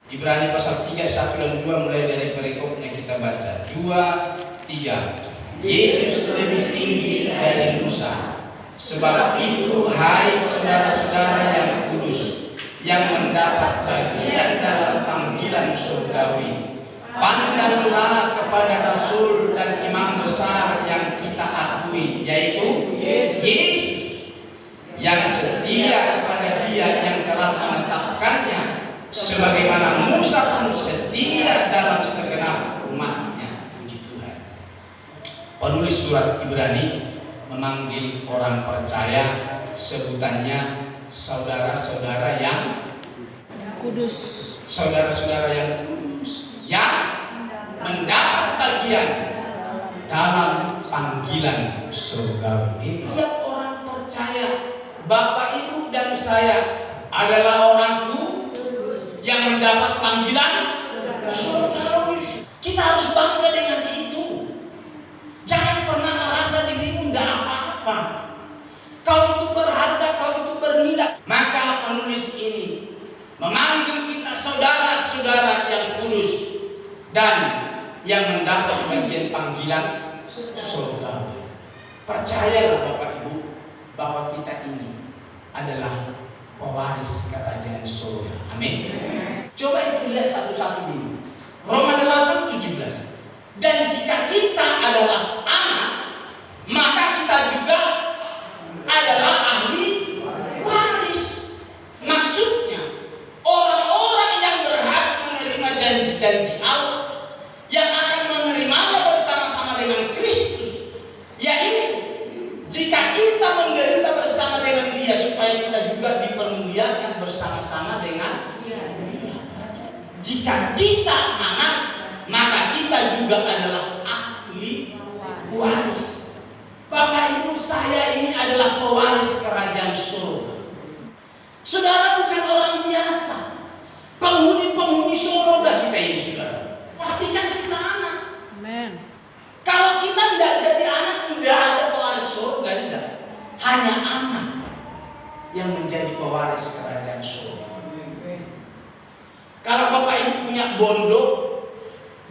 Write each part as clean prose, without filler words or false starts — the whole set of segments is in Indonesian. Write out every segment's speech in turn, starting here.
Ibrani pasal 3, 1 dan 2 mulai dari perikopnya kita baca. 2, 3. Yesus lebih tinggi dari Musa. Sebab itu, hai saudara-saudara yang kudus, yang mendapat bagian dalam panggilan surgawi, pandanglah kepada Rasul dan Imam besar yang kita akui, yaitu Yesus, yang setia kepada Dia yang telah menetapkannya, sebagaimana Musa pun setia dalam segenap umatnya. Puji Tuhan. Penulis surat Ibrani memanggil orang percaya, sebutannya saudara-saudara yang kudus. Saudara-saudara yang kudus, yang mendapat bagian dalam panggilan surgawi. Setiap orang percaya, Bapak, Ibu, dan saya adalah orang kudus yang mendapat panggilan surgawi. Kita harus bangga dengan itu. Jangan pernah merasa dirimu tidak apa-apa. Kau itu berharga, kau itu bernilai. Maka penulis ini memanggil kita saudara-saudara yang kudus dan yang mendapat bagian panggilan surgawi. Percayalah Bapak Ibu bahwa kita ini adalah pewaris kerajaan surga. Amin. Coba Ibu lihat satu-satu dulu. Roma 8:17. Dan jika kita adalah anak, maka kita juga adalah ahli waris. Maksudnya, orang-orang yang berhak menerima janji-janji Allah, yang akan menerimanya bersama-sama dengan Kristus, yaitu jika kita menderita bersama dengan Dia, supaya kita juga dipermuliakan bersama-sama dengan Dia. Jika kita anak, maka kita juga adalah ahli waris. Bapak Ibu, saya ini adalah pewaris kerajaan surga. Saudara bukan orang biasa, penghuni surga kita ini, saudara. Pastikan kita anak. Amen. Kalau kita tidak jadi anak, tidak ada pewaris surga, tidak. Hanya anak yang menjadi pewaris kerajaan surga. Kalau Bapak Ibu punya bondo,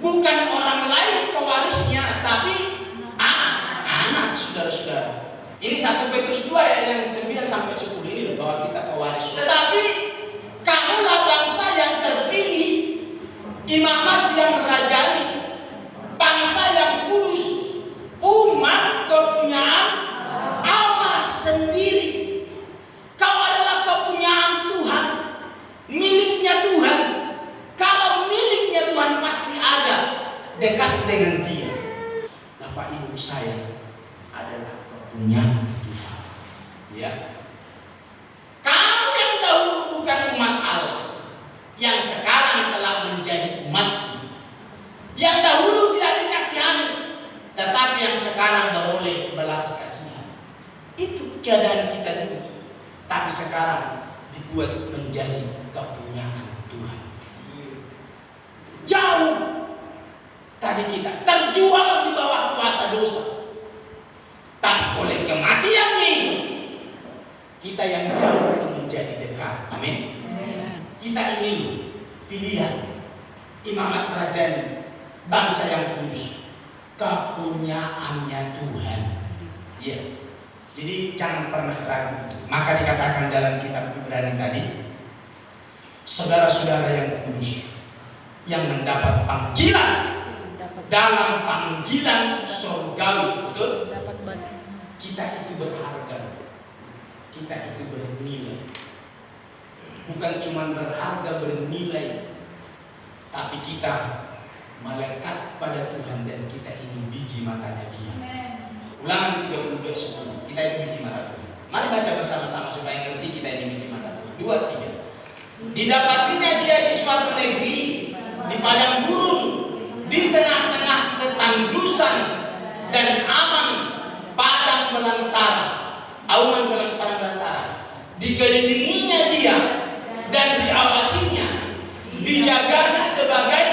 bukan orang lain pewarisnya, tapi anak, saudara-saudara. Ini 1 Petrus 2 yang 9 sampai 10 ini loh, bahwa kita pewaris. Tetapi kamulah bangsa yang terpilih, imamat yang rajani, bangsa yang kudus, umat kepunyaan Allah sendiri. Kau adalah kepunyaan Tuhan, miliknya Tuhan. Kalau miliknya Tuhan pasti ada dekat dengan Dia. Bapak Ibu, saya adalah kepunyaan Tuhan. Ya. Kamu yang dahulu bukan umat Allah, yang sekarang telah menjadi umat, yang dahulu tidak dikasihani, tetapi yang sekarang beroleh belas kasihan. Itu keadaan kita dulu, tapi sekarang dibuat menjadi kepunyaan Tuhan. Jauh tadi kita terjual di bawah kuasa dosa, tapi oleh kematian Yesus kita yang jauh itu menjadi dekat. Amin. Kita ini pilihan, imamat kerajaan, bangsa yang kudus, kepunyaannya Tuhan. Ya. Jadi jangan pernah ragu itu. Maka dikatakan dalam kitab Ibrani tadi, saudara-saudara yang kudus, yang mendapat panggilan dalam panggilan surgawi, betul? Kita itu berharga, kita itu bernilai. Bukan cuma berharga, bernilai, tapi kita melekat pada Tuhan dan kita ini biji matanya Dia. Ulangan 32:10. Kita ini biji mata Tuhan. Mari baca bersama-sama supaya ngerti kita ini biji mata Tuhan. 2, 3. Didapatinya Dia di suatu negeri, di padang gurun, di tengah-tengah ketandusan dan aman padang belantara, auman padang belantara. Dikelilinginya Dia dan diawasinya, dijaganya sebagai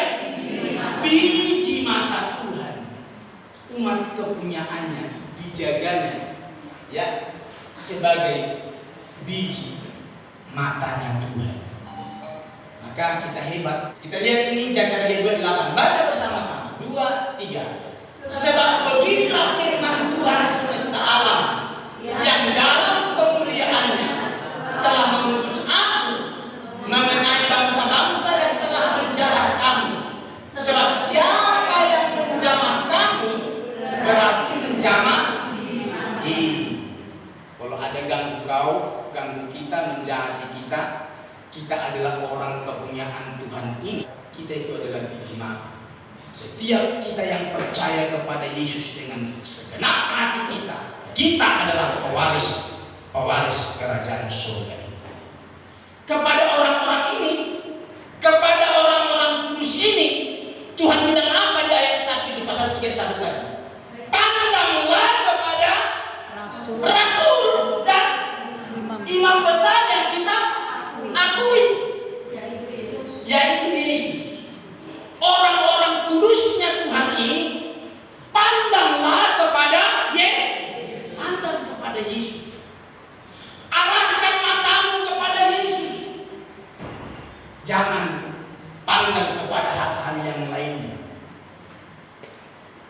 biji mata Tuhan. Umat kepunyaannya dijaganya, ya, sebagai biji matanya Tuhan. maka kita hebat. Kita lihat ini Zakaria 2:8. Baca bersama-sama. 2, 3. Sebab beginilah firman Tuhan semesta alam, yang dalam kemuliaannya telah mengutus aku mengenai bangsa-bangsa yang telah menjarah kamu. Sebab siapa yang menjamah kamu berarti menjamah diri. Kalau ada ganggu kau, ganggu kita, menjahati kita, kita adalah orang kepunyaan Tuhan ini. Kita itu adalah biji mawar. Setiap kita yang percaya kepada Yesus dengan segenap hati kita, kita adalah pewaris kerajaan surga ini. Kepada orang-orang ini, kepada orang-orang kudus ini, Tuhan bilang apa di ayat 1 di pasal 31 tadi? Pandanglah kepada Rasul dan imam besar yang kita akui, yaitu Yesus. Orang-orang kudusnya Tuhan ini, pandanglah kepada Yesus. Pandang kepada Yesus. Arahkan matamu kepada Yesus. Jangan pandang kepada hal-hal yang lainnya.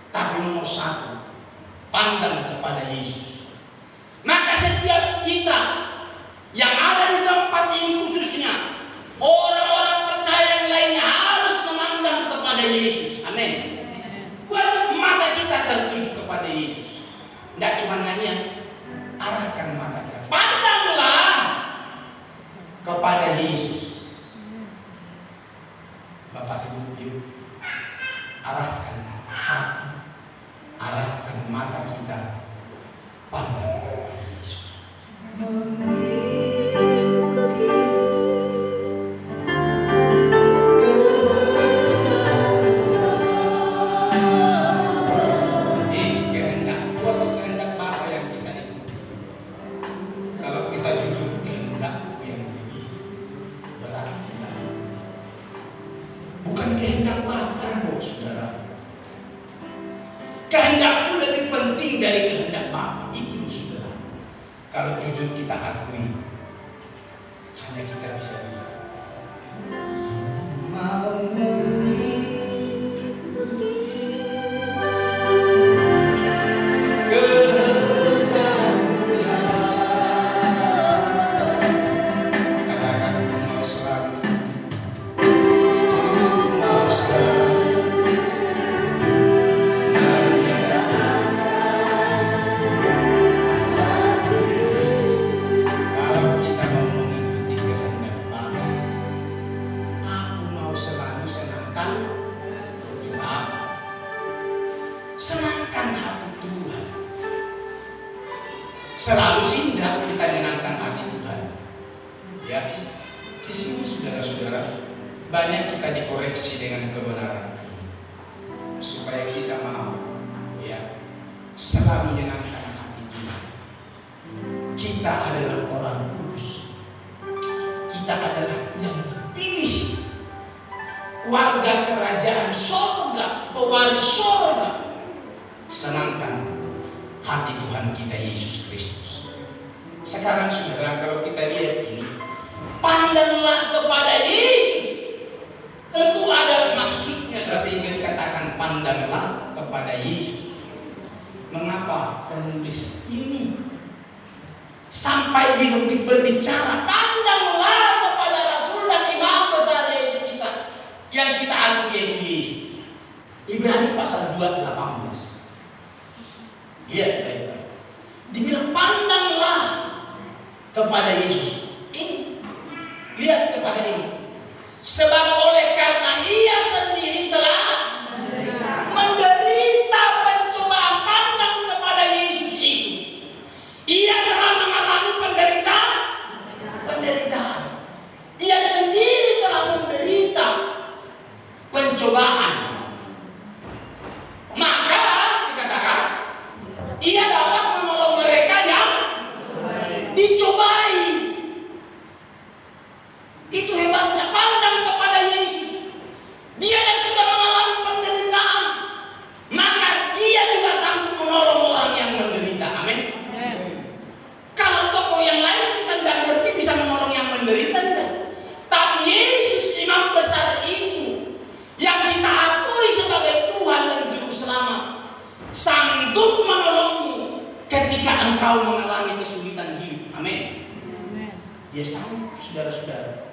Tapi nomor 1, pandang kepada Yesus. Maka setiap kita yang ada di tempat ini, khususnya orang-orang percaya yang lainnya, harus memandang kepada Yesus. Amin. Buat mata kita tertuju kepada Yesus. Tidak cuma nyanyian, arahkan mata kita. Pandanglah kepada Yesus. Bapak Ibu, yuk arahkan hati, arahkan mata kita, pandang kepada Yesus. Bukan kehendak Bapa, saudara. Kehendakku lebih penting dari kehendak Bapa. Itu saudara. Kalau jujur kita akui, hanya kita bisa bilang, mau selalu singgah kita menyenangkan hati Tuhan. Ya, di sini saudara-saudara, banyak kita dikoreksi dengan kebenaran supaya kita mau, ya, selalu menyenangkan hati Tuhan. Kita adalah orang kudus. Kita adalah yang dipilih, warga kerajaan surga, pewaris surga. Senangkan hati Tuhan kita Yesus Kristus. Sekarang saudara, kalau kita lihat ini, pandanglah kepada Yesus. Tentu ada maksudnya sehingga dikatakan pandanglah kepada Yesus. Mengapa penulis ini sampai berbicara pandanglah kepada Rasul dan imam besar kita yang kita akui yaitu Yesus? Ibrani pasal 2:18. Lihat baik-baik. Dibilang pandanglah kepada Yesus. Ini, lihat kepada ini. Sebab oleh karena Ia sendiri telah menderita pencobaan, pandang kepada Yesus itu. Ia telah mengalami penderitaan. Ia sendiri telah menderita pencobaan. Maka dikatakan Ia dapat menolong mereka yang dicobai. Itu hebatnya, pandang kepada Yesus. dia sanggup, saudara-saudara.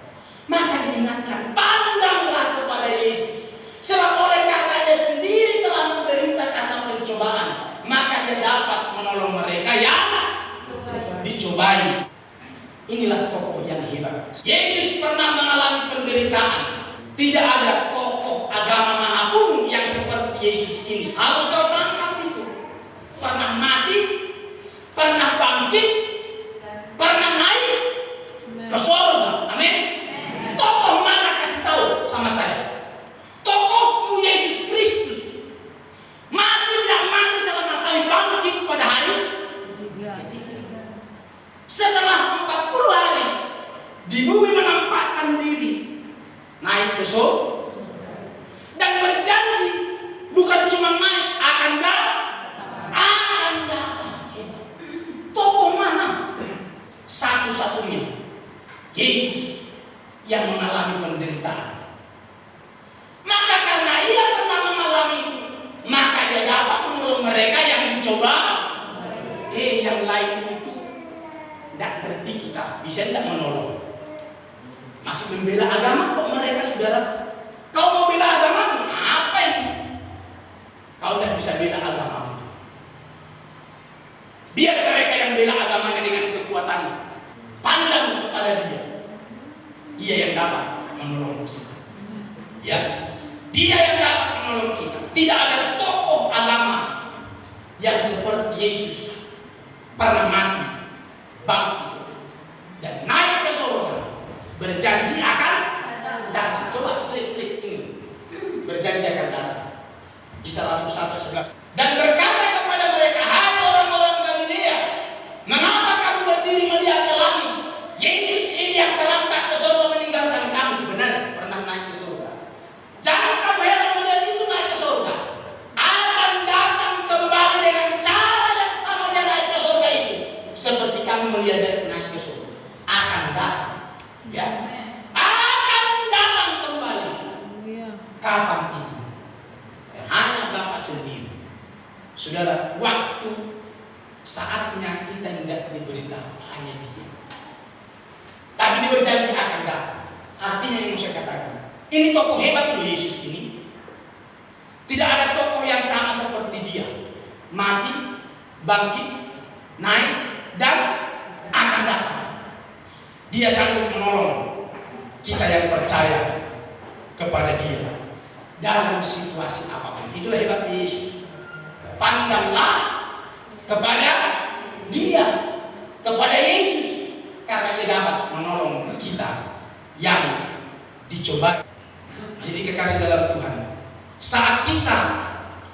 Maka diingatkan, pandanglah kepada Yesus. Sebab oleh karena dia sendiri telah menderita karena pencobaan, maka dia dapat menolong mereka yang dicobai. Inilah tokoh yang hebat. Yesus pernah mengalami penderitaan. Tidak ada tokoh agama manapun yang seperti Yesus ini. Harus kau tangkap itu. Pernah mati, pernah bangkit, pernah naik ke surga. Amin. Tokoh mana, kasih tahu sama saya? Tokohmu Yesus Kristus. Mati tidak mati selama kami bangkit pada hari ketiga. Setelah 40 hari di bumi menampakkan diri, naik ke surga dan berjanji bukan cuma naik, akan datang. Tokoh mana? Satu-satunya Yesus yang mengalami penderitaan. Maka karena ia pernah mengalami itu, maka dia dapat menolong mereka yang dicoba. Yang lain itu tidak ngerti kita, bisa tidak menolong. Masih membela agama kok mereka, saudara. Kau mau bela agamamu? Apa itu? Kau tidak bisa bela agamamu. Biar mereka yang bela agamanya dengan kekuatannya. Pandang kepada dia. Ia yang dapat menolong kita. Ya, dia yang dapat menolong kita. Tidak ada tokoh agama yang seperti Yesus pernah mati, bangkit, dan naik ke surga, berjanji akan datang. Coba klik ini, berjanji akan datang. Kisah Rasul 1:11. Dan berkata kepada mereka, hai orang-orang Galilea, mengapa kamu berdiri melihat ke langit? Yesus ini yang terangkat ke surga meninggalkan kamu. Benar, pernah naik ke surga. Jangan kamu heran melihat itu naik ke surga. Akan datang kembali dengan cara yang sama dia naik ke surga itu. Seperti kamu melihat dia naik ke surga. Akan datang. Ya. Akan datang kembali. Kapan itu? Hanya Bapa sendiri. Saudara, waktu saatnya kita tidak diberitahu, hanya Dia. Tapi Dia berjanji akan datang. Artinya yang saya katakan, ini tokoh hebat loh Yesus ini. Tidak ada tokoh yang sama seperti Dia. Mati, bangkit, naik, dan akan datang. Dia sanggup menolong kita yang percaya kepada Dia dalam situasi apapun. Itulah hebatnya Yesus. Pandanglah kepada Dia, kepada Yesus, karena Dia dapat menolong kita yang dicoba. Jadi kekasih dalam Tuhan, saat kita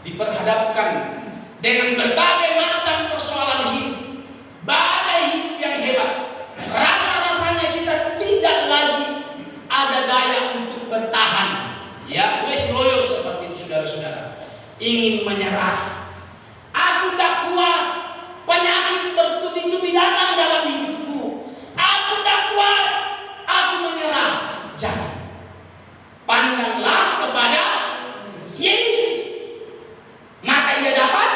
diperhadapkan dengan berbagai macam persoalan hidup, badai hidup yang hebat, rasa-rasanya kita tidak lagi ada daya untuk bertahan. Ya, wes loyo seperti itu, saudara-saudara. Ingin menyerah. Aku tidak kuat. Penyakit bertubi-tubi datang dalam hidupku. Aku tidak kuat. Aku menyerah. Jangan. Pandanglah kepada Yesus. Maka Ia dapat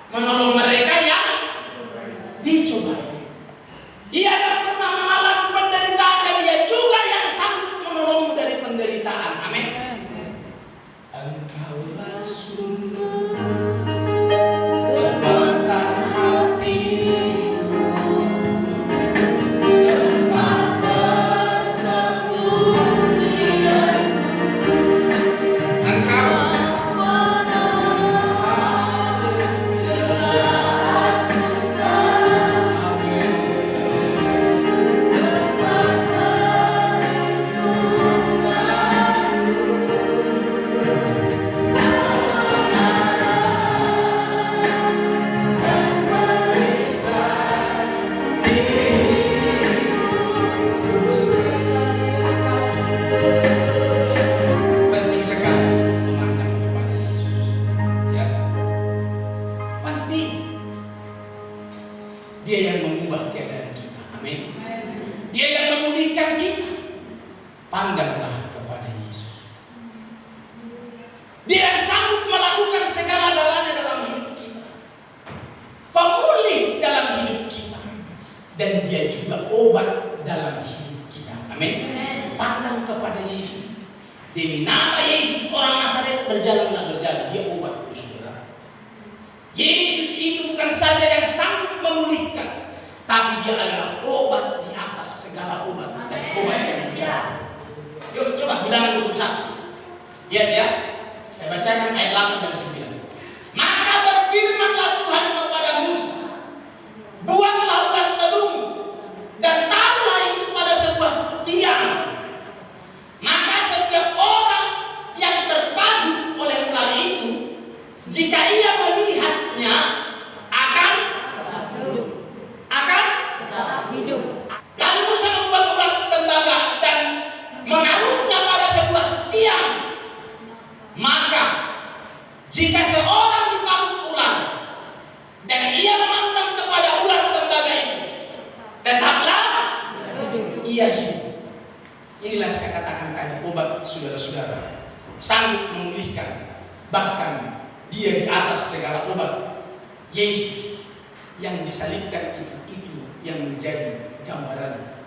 menolong mereka yang dicoba. Ia pernah mengalami penderitaan dan Ia juga yang sanggup menolongmu dari penderitaan. Amin. Engkaulah sumber kekuatan hatiku, tempat persembunyianku. Engkau di saat susah, tempat penting sekali memandang kepada Yesus. Ya, penting. Dia yang mengubah keadaan kita. Amin. Dia yang memulihkan kita. Pandanglah kepada Yesus. Dia yang sanggup melakukan segala-galanya dalam hidup kita, pemulih dalam hidup kita, dan Dia juga obat dalam hidup kita. Amin. Pandang kepada Yesus. Demi nama Yesus orang Nazaret berjalan tak berjalan, dia obat, saudara. Yesus itu bukan saja yang sanggup memulihkan, tapi dia adalah obat di atas segala obat dan obat yang berjalan. Yuk coba bilangan 21. Lihat ya. Saya bacakan ayat 8 dan 9. Maka berfirmanlah Tuhan kepada Musa, buatlah ular telung dan taruhlah itu pada sebuah tiang. Maka setiap orang yang terpadu oleh ular itu, jika ia melihatnya akan tetap hidup. Lalu Musa membuat ular tembaga dan menaruhnya pada sebuah tiang. Maka jika seorang dipaku ular dan ia memandang kepada ular tembaga itu, tetaplah ia hidup. Inilah saya katakan tadi, obat saudara-saudara, sanggup memulihkan, bahkan dia di atas segala obat. Yesus yang disalibkan itu yang menjadi gambaran.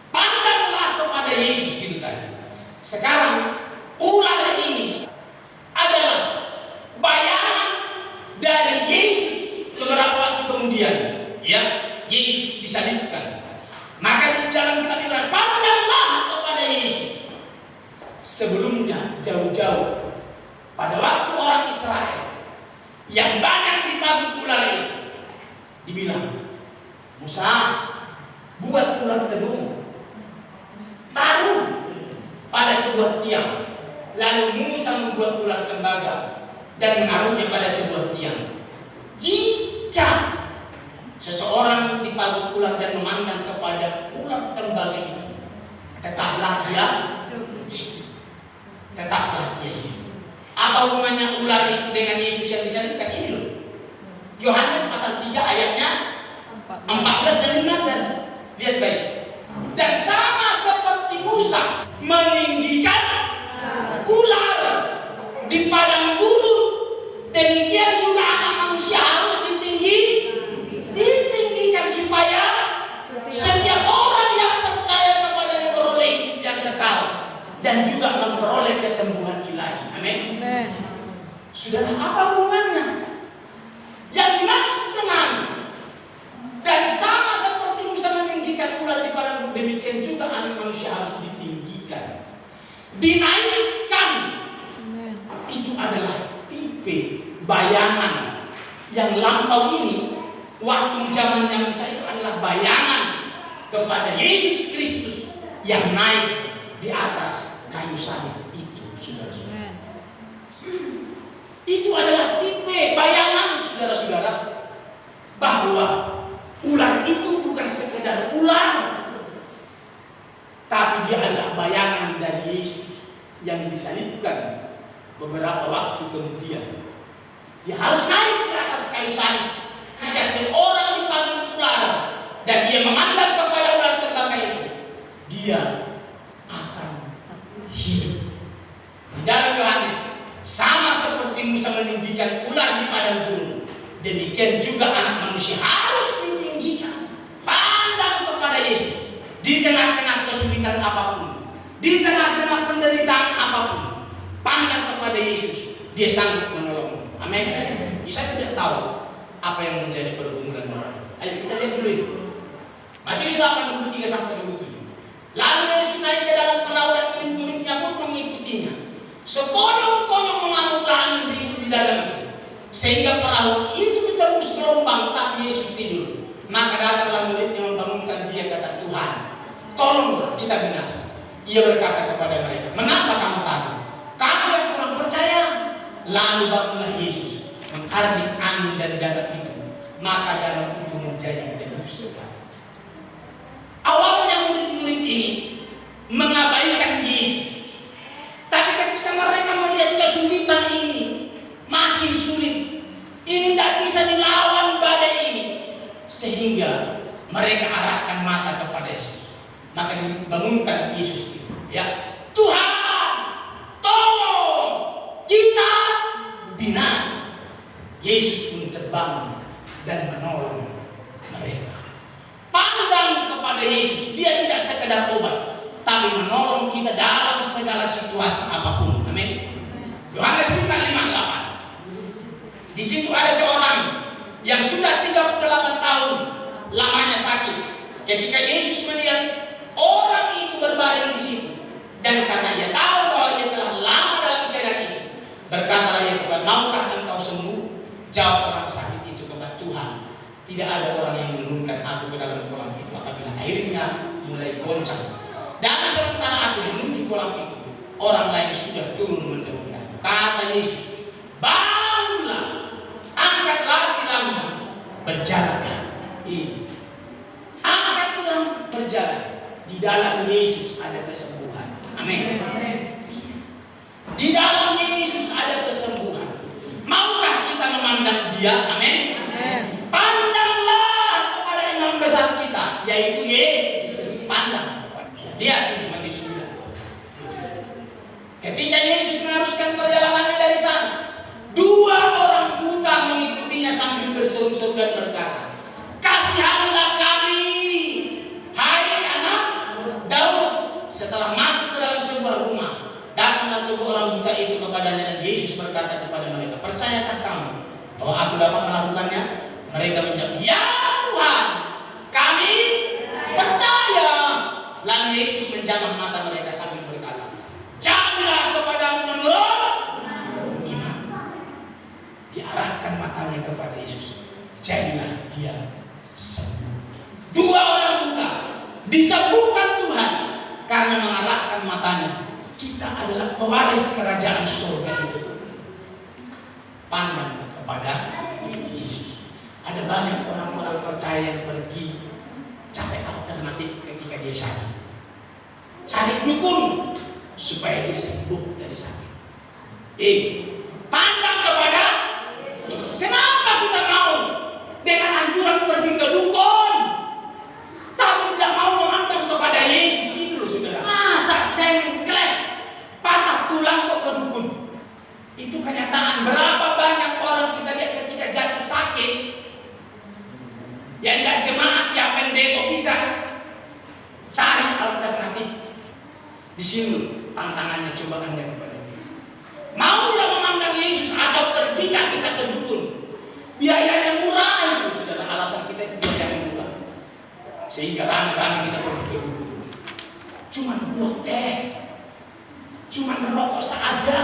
Pandanglah kepada Yesus gitu tadi. Sekarang ular ini adalah bayangan dari Yesus beberapa waktu kemudian, ya, Yesus disalibkan. Maka di dalam kitab Ibrani, pandanglah kepada Yesus. Sebelumnya jauh-jauh pada waktu orang Israel yang banyak dipaku ular ini, dibilang, Musa, buat ular telung, taruh pada sebuah tiang. Lalu Musa membuat ular tembaga dan menaruhnya pada sebuah tiang. Jika seseorang dipaku ular dan memandang kepada ular tembaga itu, tetaplah dia hidup. Apa hubungannya ular itu dengan Yesus yang disalibkan? Ini loh, Yohanes pasal 3 ayatnya 14 dan 15. Lihat baik. Dan sama seperti Musa meninggikan ular di padang gurun, demikian juga anak manusia harus ditinggikan supaya setiap orang yang percaya kepada yang beroleh hidup yang kekal dan juga memperoleh kesembuhan ilahi. Amin. Saudara, apa hubungannya? Yang dimaksud dengan dan sama seperti Musa meninggikan ular di padang gurun, demikian juga anak manusia harus ditinggikan, dinaikkan. Itu adalah tipe bayangan yang lampau ini. Waktu zamannya Musa itu adalah bayangan kepada Yesus Kristus yang naik di atas kayu salib itu, saudara-saudara. Itu adalah tipe bayangan, saudara-saudara, bahwa ular itu bukan sekedar ular, tapi dia adalah bayangan dari Yesus yang disalibkan beberapa waktu kemudian. Dia harus naik ke atas kayu salib. Jika seorang dipanggil ular dan dia memandang kepada ular tembaga itu, dia akan hidup. Di dalam Yohanes, sama seperti Musa meninggikan ular di padang gurun, demikian juga anak manusia harus ditinggikan. Pandang kepada Yesus di tengah-tengah kesulitan apapun, di tengah-tengah penderitaan apapun. Pandang kepada Yesus, dia sanggup menolongmu. Amin. Saya tidak tahu apa yang menjadi pergumulan orang. Ayo kita lihat dulu ini. Matius 8:23 sampai 27. Lalu Yesus naik ke dalam perahu dan murid-muridnya pun mengikutinya. Sekonyong-konyong mengamuklah angin ribut di dalam itu, sehingga perahu itu ditembus gelombang, tapi Yesus tidur. Maka datanglah muridnya membangunkan dia, kata, Tuhan, tolonglah, kita binasa. Ia berkata kepada mereka, mengapa kamu takut? Kamu yang kurang percaya. Lalu bangunlah Yesus, menghardik angin dan danau itu, maka danau itu menjadi teduh sekali. Awalnya murid-murid ini mengabaikan Yesus, tapi ketika mereka melihat kesulitan ini makin sulit, ini tidak bisa dilawan badai ini, sehingga mereka arahkan mata kepada Yesus. Maka dibangunkan Yesus itu, ya, Tuhan, tolong, kita binasa. Yesus pun terbangun dan menolong mereka. Pandang kepada Yesus, dia tidak sekedar obat, tapi menolong kita dalam segala situasi apapun. Amin. Yohanes 5:58. Di situ ada seorang yang sudah 38 tahun lamanya sakit. Ketika Yesus melihat orang itu berbaring di situ, dan karena dia tahu bahwa dia telah lama dalam keadaan ini, berkatalah ia kepada, maukah engkau sembuh? Jawab orang sakit itu kepada Tuhan, tidak ada orang yang menurunkan aku ke dalam kolam itu apabila airnya mulai goncang. Dan sementara aku menuju kolam itu, orang lain sudah turun mendahului. Kata Yesus, bangunlah, angkatlah tilangmu, berjalan. Angkat tilang, berjalan. Di dalam Yesus ada kesembuhan. Amin. Di dalam Yesus ada kesembuhan. Maukah kita memandang Dia? Amin. Pandanglah kepada imam besar kita, yaitu Yesus. Pandang. Lihat ini Matius 9. Ketika Yesus meneruskan perjalanannya dari sana, 2 orang buta mengikutinya sambil berseru-seru dan berkata, kasihanilah kami, hai anak Daud. Setelah masuk ke dalam sebuah rumah, datanglah 2 orang buta itu kepadanya, dan Yesus berkata kepada mereka, percayakah kamu bahwa aku dapat melakukannya? Mereka menjawab, ya Tuhan, kami percaya. Lalu Yesus menjamah mata mereka sambil berkata, jadilah kepadamu menurut iman. Diarahkan matanya kepada Yesus, jadilah dia sembuh. 2 orang buta disembuhkan Tuhan karena mengarahkan matanya. Kita adalah pewaris kerajaan surga itu. Pandang kepada Yesus. Ada banyak orang-orang percaya yang pergi cari alternatif ketika dia sakit. Cari dukun supaya dia sembuh dari sakit. Pandang kepada Yesus. Kenapa kita mau dengan anjuran pergi ke dukun, tapi tidak mau memandang kepada Yesus? Itu loh saudara. Masa sengklek, patah tulang kok ke dukun? Itu kenyataan. Berapa banyak orang kita lihat ketika jatuh sakit, yang tidak jemaat, yang pendeta bisa cari alternatif. Di sini tantangannya, coba Anda kepada dia. Mau tidak memandang Yesus atau pergikah kita ke dukun? Biayanya murah itu saudara. Alasan kita itu biayanya murah, sehingga rame-rame kita pergi ke dukun. Cuma buat teh, cuma merokok seadanya.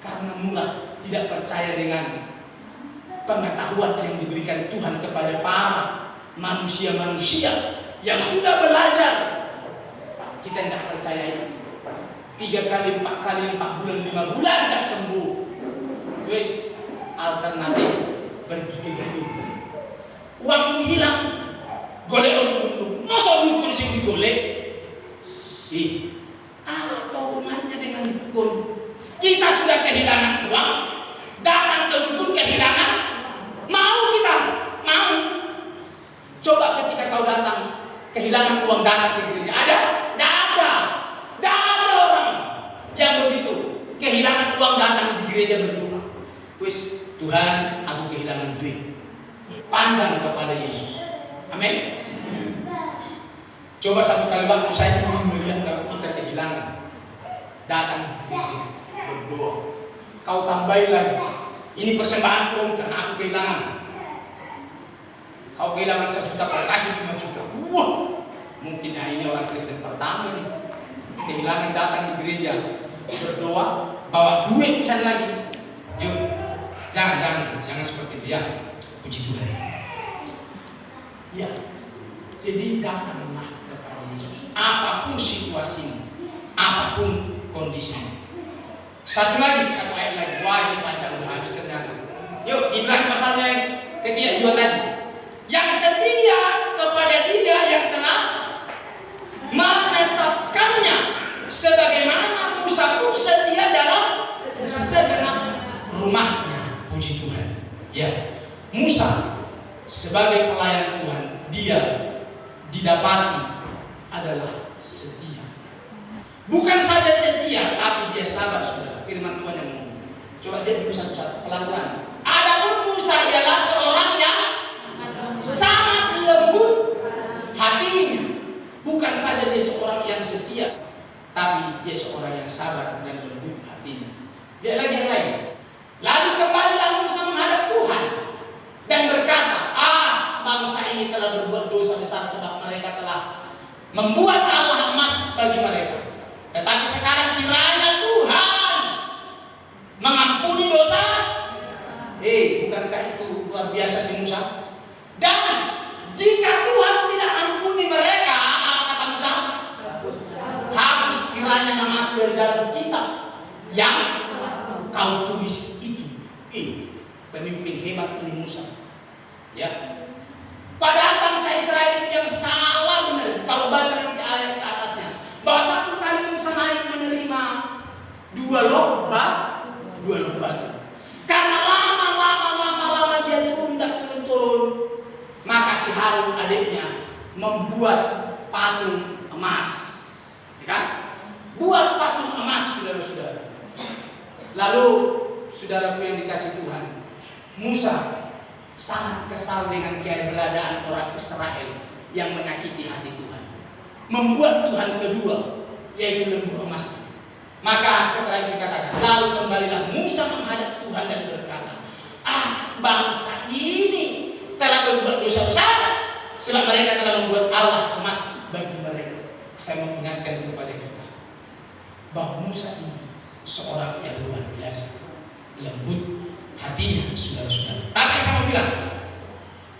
Karena murah, tidak percaya dengan pengetahuan yang diberikan Tuhan kepada para manusia-manusia yang sudah belajar. Kita tidak percaya itu. 3 kali, 4 kali, 4 bulan, 5 bulan tidak sembuh. Wes, alternatif pergi ke gading. Uangmu hilang, golek dukun. Masa dukun sing digolek? Apa hubungannya dengan dukun? Kita sudah kehilangan uang, datang ke dukun kehilangan. Mau kita? Mau? Coba ketika kau datang kehilangan uang, datang ke gereja, ada? Tidak ada. Tidak ada orang yang begitu kehilangan uang datang di gereja berdoa. Wis, Tuhan, aku kehilangan duit. Pandang kepada Yesus. Amin. Coba satu kali waktu saya ingin melihat kalau kita kehilangan, datang di gereja berdoa. Kau tambahin lagi, ini persembahan pun karena aku kehilangan. Kau kehilangan 1 juta, kau kasih 5 juta. Wah, mungkin ini orang Kristen pertama nih. Kehilangan, datang di gereja berdoa, bawa duit pisan lagi. Yuk, jangan seperti dia. Puji Tuhan. Ya, jadi datanglah kepada Yesus. Apapun situasimu, apapun kondisimu. Satu ayat lagi. Wah, ini panjang, udah habis ternyata. Yuk, Ibrahim pasalnya yang ketiga 2 tadi. Yang setia kepada Dia yang telah menetapkannya, sebagaimana Musa pun setia dalam segenap rumahnya. Puji Tuhan. Ya, Musa sebagai pelayan Tuhan, dia didapati adalah setia. Bukan saja setia, tapi dia sabar, saudara. Firman Tuhan yang ngomong. Coba lihat dulu satu-satu, pelan-pelan. Adapun Musa ialah seorang yang sangat lembut Bukan saja dia seorang yang setia, tapi dia seorang yang sabar dan lembut hatinya. Dia lagi yang lain. Lalu kembalilah Musa menghadap Tuhan dan berkata, bangsa ini telah berbuat dosa besar sebab mereka telah membuat Allah emas bagi mereka. Tetapi sekarang kiranya Tuhan mengampuni dosa. Bukankah itu luar biasa si Musa? Dan jika Tuhan tidak ampuni mereka, apa kata Musa? Hapus kiranya nama dari dalam kitab yang kau tulis itu. Pemimpin hebat ini Musa. Ya. Padahal bangsa Israel itu yang salah benar. Kalau baca nanti ayat ke atasnya, bahwa satu kali Musa naik menerima dua lomba. Karena lama dia turun, maka si Harun adiknya membuat patung emas, ya kan? Buat patung emas, saudara-saudara. Lalu, saudaraku yang dikasih Tuhan, Musa sangat kesal dengan keberadaan orang Israel yang menyakiti hati Tuhan, membuat Tuhan kedua, yaitu lembu emas. Maka setelah itu dikatakan, lalu kembalilah Musa menghadap Tuhan dan berkata, bangsa ini telah berbuat dosa besar, sebab mereka telah membuat Allah emas bagi mereka. Saya mengingatkan kepada kita bahwa Musa ini seorang yang luar biasa, lembut hatinya, saudara-saudara. Tapi saya mau bilang,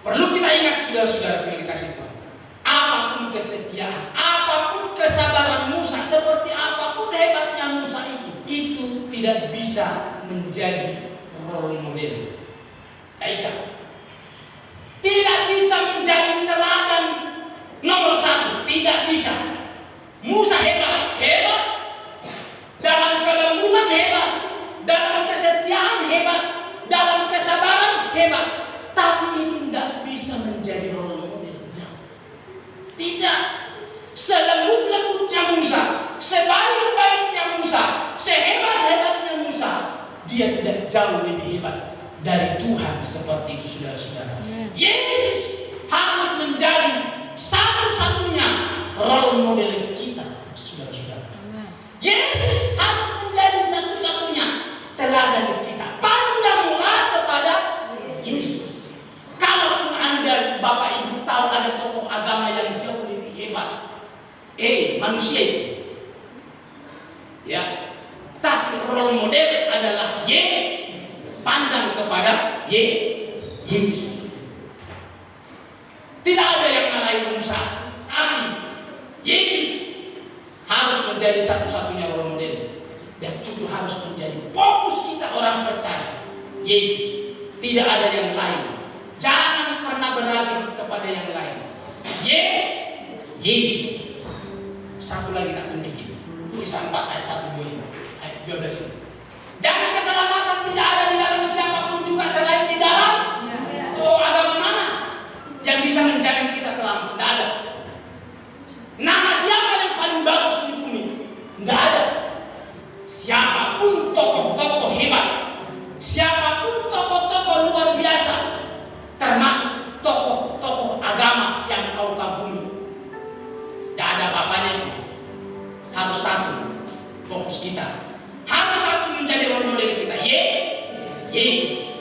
perlu kita ingat, saudara-saudara yang dikasih Tuhan, apapun kesetiaan, apapun kesabaran Musa, seperti apapun hebatnya Musa itu tidak bisa menjadi role model. Tidak bisa menjadi teladan nomor satu, tidak bisa. Musa hebat dalam kelembutan, hebat dalam kesetiaan, hebat dalam kesabaran, hebat. Tapi itu tidak bisa menjadi role modelnya. Tidak. Selembut-lembutnya Musa, sebaik-baiknya Musa, sehebat-hebatnya Musa, dia tidak jauh lebih hebat dari Tuhan seperti itu, saudara-saudara. Yesus harus menjadi satu-satunya role model kita, saudara-saudara. Yesus harus menjadi satu-satunya teladan kita. Pandanglah kepada Yesus. Kalaupun Anda, Bapak Ibu, tahu ada tokoh agama yang jauh lebih hebat, manusia itu, ya. Tapi role model adalah Yesus. Pandang kepada Yesus. Tidak ada yang ngalahin Musa. Yesus harus menjadi satu-satunya role model, dan itu harus menjadi fokus kita orang percaya. Yesus, tidak ada yang lain. Jangan pernah beralih kepada yang lain. Yesus. Satu lagi tak tunjukin. Kisah 4 ayat 1-2 ayat 12. Dan keselamatan tidak ada di dalam siapapun juga selain di dalam agama mana yang bisa menjamin kita selamat? Tidak ada. Nama siapa yang paling bagus di bumi? Tidak ada. Siapapun tokoh-tokoh hebat, siapapun tokoh-tokoh luar biasa, termasuk tokoh-tokoh agama yang kau kagumi, tidak ada bapaknya itu. Harus satu fokus kita, harus satu menjadi role model kita. Yesus,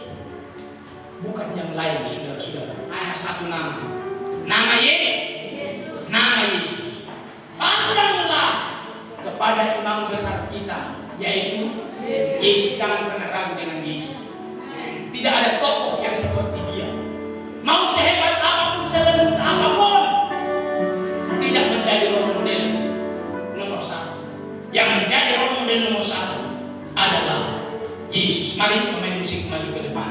bukan yang lain, saudara-saudara. Hanya satu nama Yesus. Nama Yesus. Pandanglah kepada imam besar kita, yaitu Yesus. Jangan pernah ragu dengan Yesus. Tidak ada tokoh yang seperti dia. Mau sehebat apapun, selembut apapun, tidak menjadi role model nomor satu. Yang menjadi role model nomor satu adalah Yesus. Mari pemain musik maju ke depan.